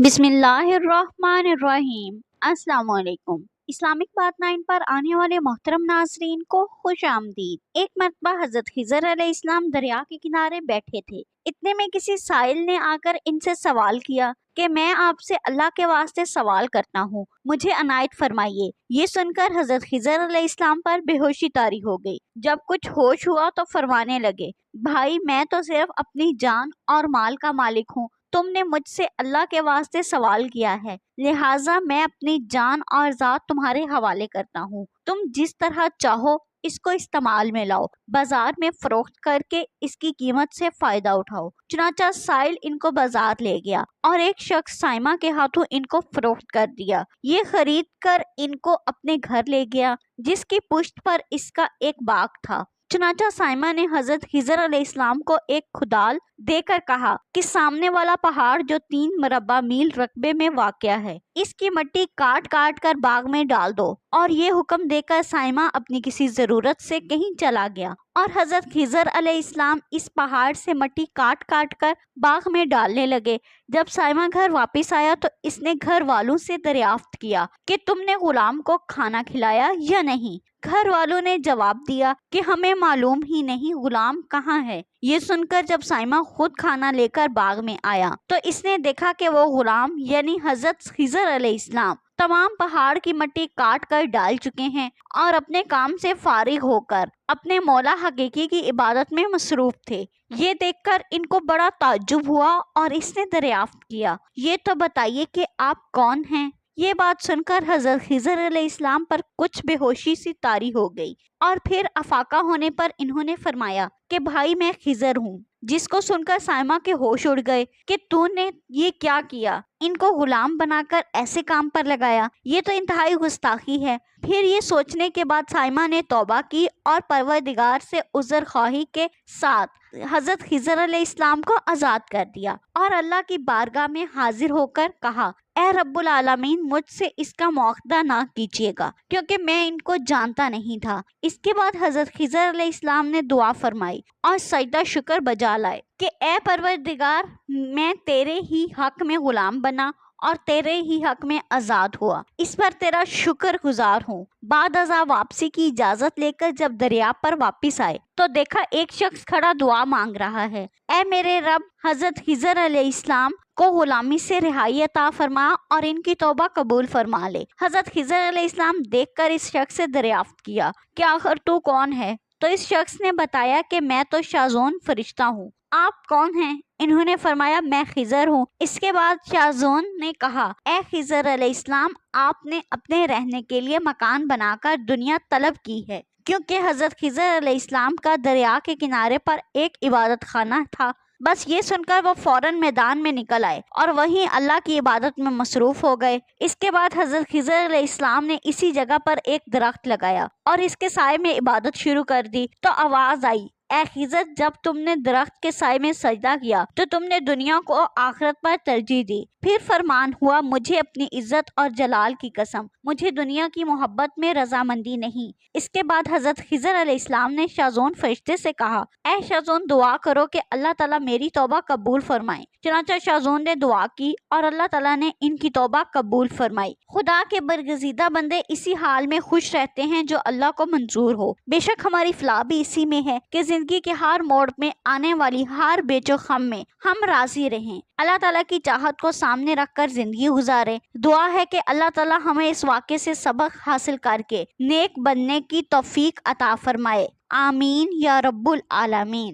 بسم اللہ الرحمن الرحیم۔ السلام علیکم۔ اسلامک بات 9 پر آنے والے محترم ناظرین کو خوش آمدید۔ ایک مرتبہ حضرت خضر علیہ السلام دریا کے کنارے بیٹھے تھے۔ اتنے میں کسی سائل نے آ کر ان سے سوال کیا کہ میں آپ سے اللہ کے واسطے سوال کرتا ہوں، مجھے عنایت فرمائیے۔ یہ سن کر حضرت خضر علیہ السلام پر بے ہوشی طاری ہو گئی۔ جب کچھ ہوش ہوا تو فرمانے لگے، بھائی میں تو صرف اپنی جان اور مال کا مالک ہوں، تم نے مجھ سے اللہ کے واسطے سوال کیا ہے، لہٰذا میں اپنی جان اور ذات تمہارے حوالے کرتا ہوں، تم جس طرح چاہو اس کو استعمال میں لاؤ، بازار میں فروخت کر کے اس کی قیمت سے فائدہ اٹھاؤ۔ چنانچہ سائل ان کو بازار لے گیا اور ایک شخص سائمہ کے ہاتھوں ان کو فروخت کر دیا۔ یہ خرید کر ان کو اپنے گھر لے گیا جس کی پشت پر اس کا ایک باغ تھا۔ چنانچہ سائمہ نے حضرت خضر علیہ السلام کو ایک کھدال دے کر کہا کہ سامنے والا پہاڑ جو 3 مربع میل رقبے میں واقع ہے، اس کی مٹی کاٹ کاٹ کر باغ میں ڈال دو۔ اور یہ حکم دے کر سائمہ اپنی کسی ضرورت سے کہیں چلا گیا اور حضرت خضر علیہ السلام اس پہاڑ سے مٹی کاٹ کاٹ کر باغ میں ڈالنے لگے۔ جب سائمہ گھر واپس آیا تو اس نے گھر والوں سے دریافت کیا کہ تم نے غلام کو کھانا کھلایا یا نہیں؟ گھر والوں نے جواب دیا کہ ہمیں معلوم ہی نہیں غلام کہاں ہے۔ یہ سن کر جب سائمہ خود کھانا لے کر باغ میں آیا تو اس نے دیکھا کہ وہ غلام یعنی حضرت خضر علیہ السلام تمام پہاڑ کی مٹی کاٹ کر ڈال چکے ہیں اور اپنے کام سے فارغ ہو کر اپنے مولا حقیقی کی عبادت میں مصروف تھے۔ یہ دیکھ کر ان کو بڑا تعجب ہوا اور اس نے دریافت کیا، یہ تو بتائیے کہ آپ کون ہیں؟ یہ بات سن کر حضرت خضر علیہ السلام پر کچھ بے ہوشی سی طاری ہو گئی اور پھر افاقہ ہونے پر انہوں نے فرمایا کہ بھائی میں خضر ہوں، جس کو سن کر سائمہ کے ہوش اڑ گئے کہ تو نے یہ کیا کیا، ان کو غلام بنا کر ایسے کام پر لگایا، یہ تو انتہائی گستاخی ہے۔ پھر یہ سوچنے کے بعد سائمہ نے توبہ کی اور پروردگار سے عذر خواہی کے ساتھ حضرت خضر علیہ السلام کو آزاد کر دیا اور اللہ کی بارگاہ میں حاضر ہو کر کہا، اے رب العالمین مجھ سے اس کا مواخذہ نہ کیجیے گا کیونکہ میں ان کو جانتا نہیں تھا۔ اس کے بعد حضرت خضر علیہ السلام نے دعا فرمائی اور سجدہ شکر بجا لائے کہ اے پروردگار میں تیرے ہی حق میں غلام بنا اور تیرے ہی حق میں آزاد ہوا، اس پر تیرا شکر گزار ہوں۔ بعد ازاں واپسی کی اجازت لے کر جب دریا پر واپس آئے تو دیکھا ایک شخص کھڑا دعا مانگ رہا ہے، اے میرے رب حضرت خضر علیہ السلام کو غلامی سے رہائی عطا فرما اور ان کی توبہ قبول فرما لے۔ حضرت خضر علیہ السلام دیکھ کر اس شخص سے دریافت کیا کہ آخر تو کون ہے؟ تو اس شخص نے بتایا کہ میں تو شازون فرشتہ ہوں، آپ کون ہیں؟ انہوں نے فرمایا میں خضر ہوں۔ اس کے بعد شازون نے کہا، اے خضر علیہ السلام آپ نے اپنے رہنے کے لیے مکان بنا کر دنیا طلب کی ہے، کیونکہ حضرت خضر علیہ السلام کا دریا کے کنارے پر ایک عبادت خانہ تھا۔ بس یہ سن کر وہ فوراً میدان میں نکل آئے اور وہیں اللہ کی عبادت میں مصروف ہو گئے۔ اس کے بعد حضرت خضر علیہ السلام نے اسی جگہ پر ایک درخت لگایا اور اس کے سائے میں عبادت شروع کر دی تو آواز آئی، اے خضر جب تم نے درخت کے سائے میں سجدہ کیا تو تم نے دنیا کو آخرت پر ترجیح دی۔ پھر فرمان ہوا، مجھے اپنی عزت اور جلال کی قسم مجھے دنیا کی محبت میں رضامندی نہیں۔ اس کے بعد حضرت خضر علیہ السلام نے شازون فرشتے سے کہا، اے شازون دعا کرو کہ اللہ تعالیٰ میری توبہ قبول فرمائے۔ چنانچہ شازون نے دعا کی اور اللہ تعالیٰ نے ان کی توبہ قبول فرمائی۔ خدا کے برگزیدہ بندے اسی حال میں خوش رہتے ہیں جو اللہ کو منظور ہو۔ بے شک ہماری فلاح بھی اسی میں ہے کہ زندگی کے ہر موڑ میں آنے والی ہر بیچ و خم میں ہم راضی رہیں، اللہ تعالیٰ کی چاہت کو سامنے رکھ کر زندگی گزاریں۔ دعا ہے کہ اللہ تعالیٰ ہمیں اس واقعے سے سبق حاصل کر کے نیک بننے کی توفیق عطا فرمائے، آمین یا رب العالمین۔